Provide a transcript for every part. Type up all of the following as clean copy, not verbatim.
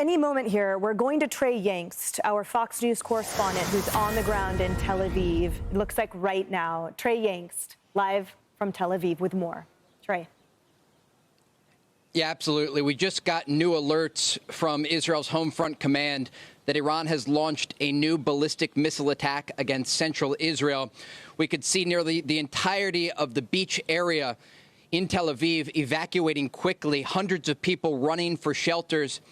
Any moment here, we're going to Trey Yingst, our Fox News correspondent who's on the ground in Tel Aviv. It looks like right now. Trey Yingst, live from Tel Aviv with more. Trey. Yeah, absolutely. We just got new alerts from Israel's Home Front Command that Iran has launched a new ballistic missile attack against central Israel. We could see nearly the entirety of the beach area in Tel Aviv evacuating quickly, hundreds of people running for shelters.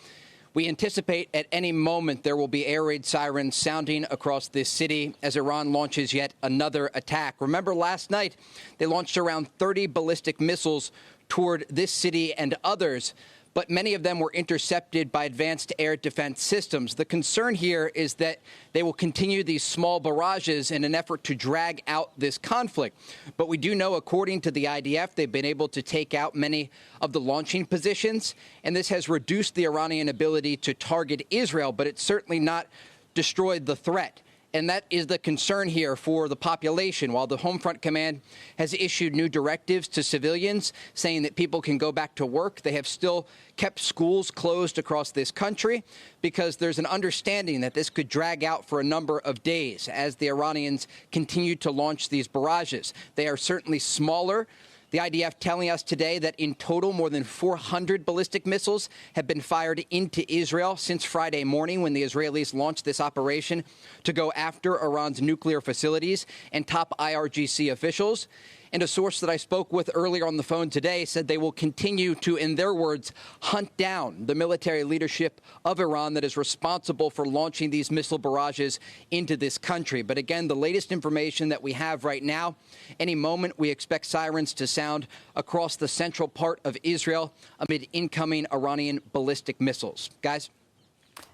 We anticipate at any moment there will be air raid sirens sounding across this city as Iran launches yet another attack. Remember last night, they launched around 30 ballistic missiles toward this city and others, but many of them were intercepted by advanced air defense systems. The concern here is that they will continue these small barrages in an effort to drag out this conflict. But we do know, according to the IDF, they've been able to take out many of the launching positions, and this has reduced the Iranian ability to target Israel, but it's certainly not destroyed the threat. And that is the concern here for the population. While the Home Front Command has issued new directives to civilians saying that people can go back to work, they have still kept schools closed across this country because there's an understanding that this could drag out for a number of days as the Iranians continue to launch these barrages. They are certainly smaller. The IDF telling us today that in total more than 400 ballistic missiles have been fired into Israel since Friday morning when the Israelis launched this operation to go after Iran's nuclear facilities and top IRGC officials. And a source that I spoke with earlier on the phone today said they will continue to, in their words, hunt down the military leadership of Iran that is responsible for launching these missile barrages into this country. But again, the latest information that we have right now, any moment we expect sirens to sound across the central part of Israel amid incoming Iranian ballistic missiles. Guys?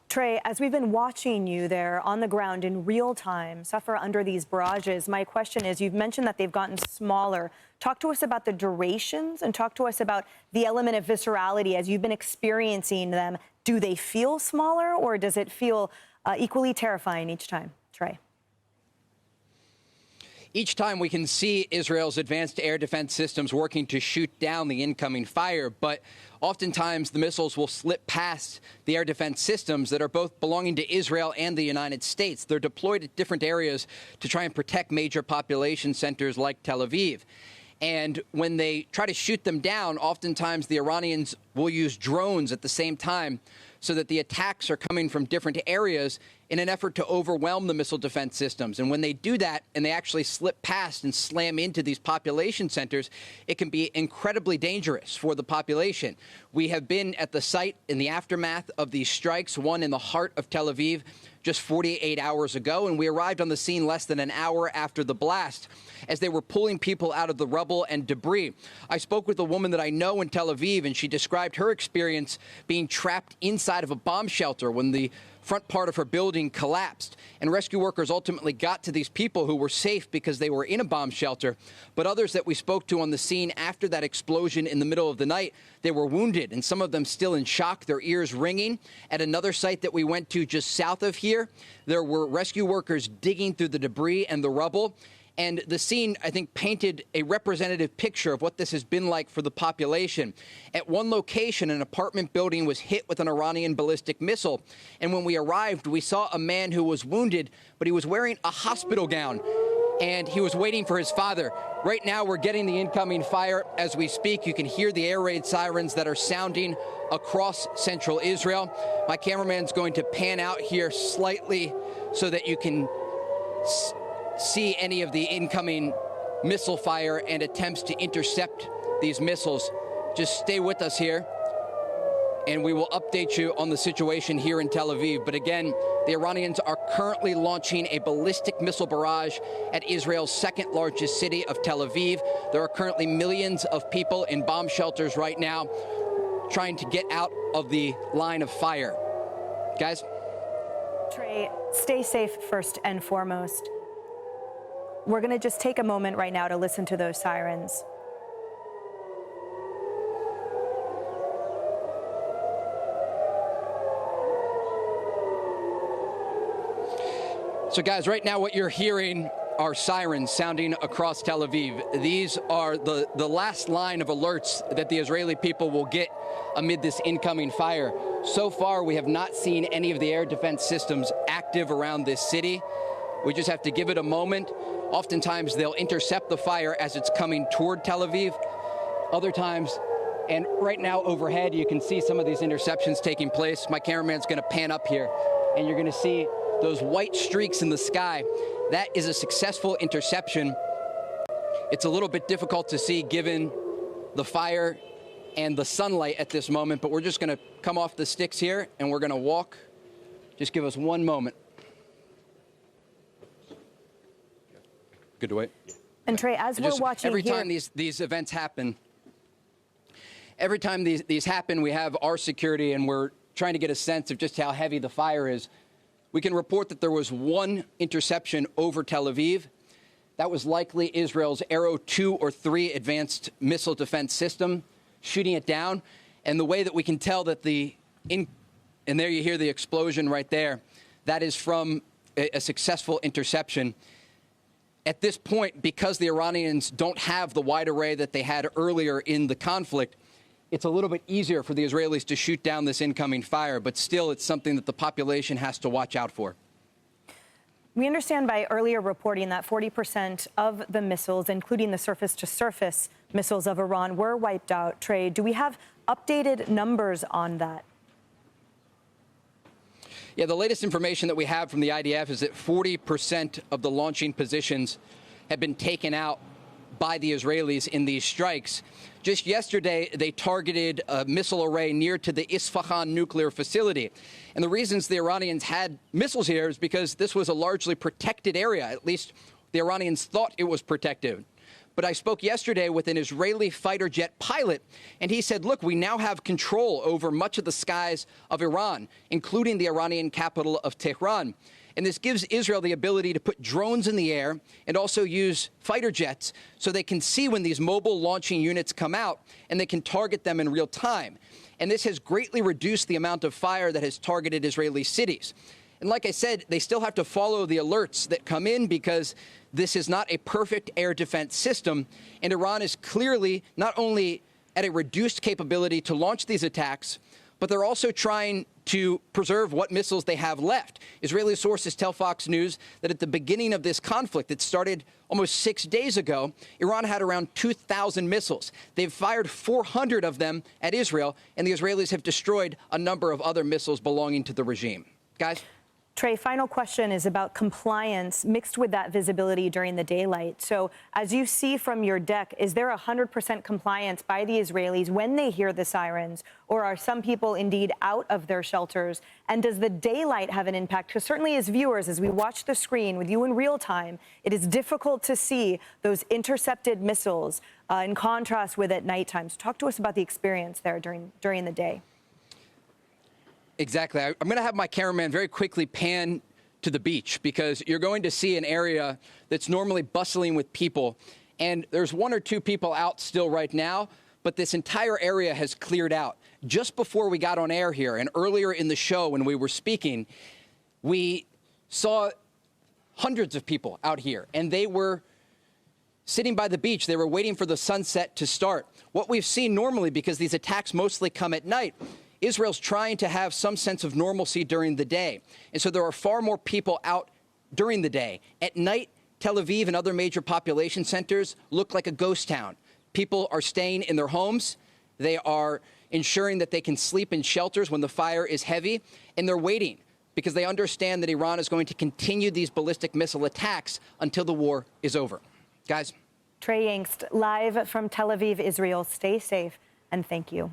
Trey, as we've been watching you there on the ground in real time suffer under these barrages, my question is, you've mentioned that they've gotten smaller. Talk to us about the durations and talk to us about the element of viscerality as you've been experiencing them. Do they feel smaller or does it feel equally terrifying each time? Trey. Each time we can see Israel's advanced air defense systems working to shoot down the incoming fire, but oftentimes the missiles will slip past the air defense systems that are both belonging to Israel and the United States. They're deployed at different areas to try and protect major population centers like Tel Aviv. And when they try to shoot them down, oftentimes the Iranians will use drones at the same time so that the attacks are coming from different areas in an effort to overwhelm the missile defense systems. And when they do that and they actually slip past and slam into these population centers, it can be incredibly dangerous for the population. We have been at the site in the aftermath of these strikes, one in the heart of Tel Aviv just 48 hours ago, and we arrived on the scene less than an hour after the blast as they were pulling people out of the rubble and debris. I spoke with a woman that I know in Tel Aviv, and she described her experience being trapped inside of a bomb shelter when the front part of her building collapsed. And rescue workers ultimately got to these people who were safe because they were in a bomb shelter. But others that we spoke to on the scene after that explosion in the middle of the night, they were wounded, and some of them still in shock, their ears ringing. At another site that we went to just south of here, there were rescue workers digging through the debris and the rubble. And the scene, I think, painted a representative picture of what this has been like for the population. At one location, an apartment building was hit with an Iranian ballistic missile. And when we arrived, we saw a man who was wounded, but he was wearing a hospital gown. And he was waiting for his father. Right now, we're getting the incoming fire as we speak. You can hear the air raid sirens that are sounding across central Israel. My cameraman's going to pan out here slightly so that you can see any of the incoming missile fire and attempts to intercept these missiles. Just stay with us here, and we will update you on the situation here in Tel Aviv. But again, the Iranians are currently launching a ballistic missile barrage at Israel's second largest city of Tel Aviv. There are currently millions of people in bomb shelters right now trying to get out of the line of fire. Guys? Trey, stay safe first and foremost. We're going to just take a moment right now to listen to those sirens. So, guys, right now what you're hearing are sirens sounding across Tel Aviv. These are the last line of alerts that the Israeli people will get amid this incoming fire. So far, we have not seen any of the air defense systems active around this city. We just have to give it a moment. Oftentimes, they'll intercept the fire as it's coming toward Tel Aviv. Other times, and right now overhead, you can see some of these interceptions taking place. My cameraman's going to pan up here, and you're going to see those white streaks in the sky. That is a successful interception. It's a little bit difficult to see given the fire and the sunlight at this moment, but we're just going to come off the sticks here, and we're going to walk. Just give us one moment. Good to wait. And Trey, as we're watching every here, time these events happen, every time these happen, we have our security, and we're trying to get a sense of just how heavy the fire is. We can report that there was one interception over Tel Aviv. That was likely Israel's Arrow 2 or 3 advanced missile defense system shooting it down. And the way that we can tell that and there you hear the explosion right there, that is from a successful interception. At this point, because the Iranians don't have the wide array that they had earlier in the conflict, it's a little bit easier for the Israelis to shoot down this incoming fire, but still it's something that the population has to watch out for. we understand by earlier reporting that 40% of the missiles, including the surface-to-surface missiles of Iran, were wiped out. Trey, do we have updated numbers on that? Yeah, the latest information that we have from the IDF is that 40% of the launching positions have been taken out by the Israelis in these strikes. Just yesterday, they targeted a missile array near to the Isfahan nuclear facility. And the reasons the Iranians had missiles here is because this was a largely protected area. At least the Iranians thought it was protected. But I spoke yesterday with an Israeli fighter jet pilot, and he said, look, we now have control over much of the skies of Iran, including the Iranian capital of Tehran. And this gives Israel the ability to put drones in the air and also use fighter jets so they can see when these mobile launching units come out and they can target them in real time. And this has greatly reduced the amount of fire that has targeted Israeli cities. And like I said, they still have to follow the alerts that come in because this is not a perfect air defense system. And Iran is clearly not only at a reduced capability to launch these attacks, but they're also trying to preserve what missiles they have left. Israeli sources tell Fox News that at the beginning of this conflict that started almost 6 days ago, Iran had around 2,000 missiles. They've fired 400 of them at Israel, and the Israelis have destroyed a number of other missiles belonging to the regime. Guys? Trey, final question is about compliance mixed with that visibility during the daylight. So as you see from your deck, is there 100% compliance by the Israelis when they hear the sirens? Or are some people indeed out of their shelters? And does the daylight have an impact? Because certainly as viewers, as we watch the screen with you in real time, it is difficult to see those intercepted missiles in contrast with at nighttime. So talk to us about the experience there during the day. Exactly. I'm going to have my cameraman very quickly pan to the beach because you're going to see an area that's normally bustling with people. And there's 1 or 2 people out still right now, but this entire area has cleared out. Just before we got on air here and earlier in the show when we were speaking, we saw hundreds of people out here, and they were sitting by the beach. They were waiting for the sunset to start. What we've seen normally, because these attacks mostly come at night, Israel's trying to have some sense of normalcy during the day. And so there are far more people out during the day. At night, Tel Aviv and other major population centers look like a ghost town. People are staying in their homes. They are ensuring that they can sleep in shelters when the fire is heavy. And they're waiting because they understand that Iran is going to continue these ballistic missile attacks until the war is over. Guys. Trey Yingst, live from Tel Aviv, Israel. Stay safe and thank you.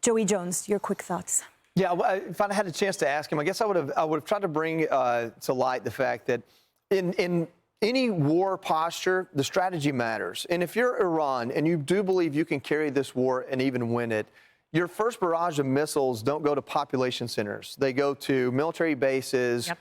Joey Jones, your quick thoughts. Yeah, if I had a chance to ask him, I guess I would have tried to bring to light the fact that in any war posture, the strategy matters. And if you're Iran and you do believe you can carry this war and even win it, your first barrage of missiles don't go to population centers. They go to military bases. Yep.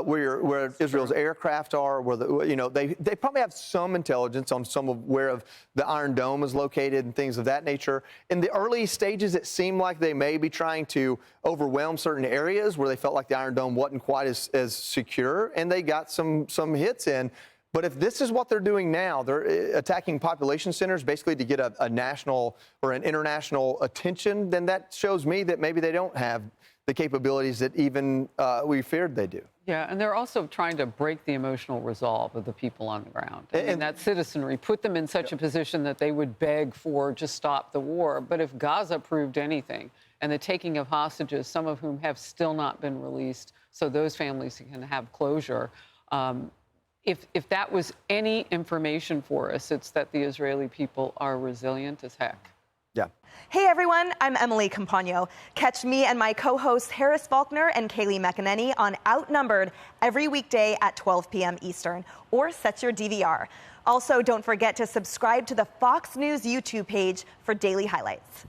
Where Israel's aircraft are, where they probably have some intelligence on some of where the Iron Dome is located and things of that nature. In the early stages, it seemed like they may be trying to overwhelm certain areas where they felt like the Iron Dome wasn't quite as secure, and they got some hits in. But if this is what they're doing now, they're attacking population centers basically to get a national or an international attention, then that shows me that maybe they don't have the capabilities that even we feared they do. Yeah, and they're also trying to break the emotional resolve of the people on the ground. And that citizenry, put them in such a position that they would beg for just stop the war. But if Gaza proved anything, and the taking of hostages, some of whom have still not been released, so those families can have closure, if that was any information for us, it's that the Israeli people are resilient as heck. Yeah. Hey everyone, I'm Emily Campagno. Catch me and my co-hosts Harris Faulkner and Kaylee McEnany on Outnumbered every weekday at 12 p.m. Eastern, or set your DVR. Also, don't forget to subscribe to the Fox News YouTube page for daily highlights.